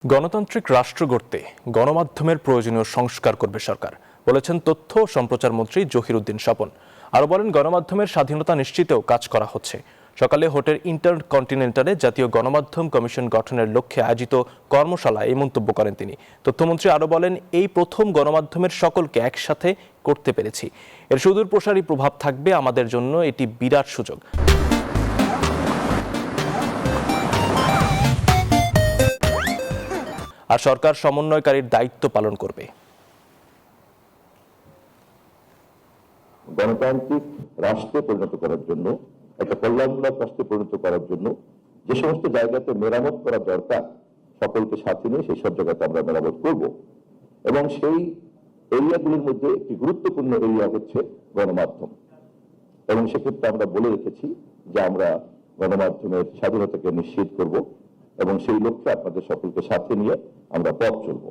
গণতান্ত্রিক রাষ্ট্র গড়তে গণমাধ্যমের প্রয়োজনীয় সংস্কার করবে সরকার, বলেছেন তথ্য ও সম্প্রচার মন্ত্রী জহিরুদ্দিন স্বপন। আরও বলেন, গণমাধ্যমের স্বাধীনতা নিশ্চিতেও কাজ করা হচ্ছে। সকালে হোটেল ইন্টারকন্টিনেন্টালে জাতীয় গণমাধ্যম কমিশন গঠনের লক্ষ্যে আয়োজিত কর্মশালায় এই মন্তব্য করেন তিনি। তথ্যমন্ত্রী আরও বলেন, এই প্রথম গণমাধ্যমের সকলকে একসাথে করতে পেরেছি। এর সুদূর প্রসারী প্রভাব থাকবে আমাদের জন্য, এটি বিরাট সুযোগ। আর সরকার সমন্বয়কারীর দায়িত্ব পালন করবে। গণতান্ত্রিক রাষ্ট্রে পরিণত করার জন্য, একটা কল্যাণমূলক রাষ্ট্রে পরিণত করার জন্য যে সমস্ত জায়গাতে মেরামত করা দরকার, সকলকে সাথে নিয়ে সেই সব জায়গাতে আমরা মেরামত করব। এবং সেই এরিয়াগুলির মধ্যে একটি গুরুত্বপূর্ণ এরিয়া হচ্ছে গণমাধ্যম। এবং সেক্ষেত্রে আমরা বলে রেখেছি যে আমরা গণমাধ্যমের স্বাধীনতাকে নিশ্চিত করব এবং সেই লক্ষ্যে আপনাদের সকলকে সাথে নিয়ে আমরা পথ চলব।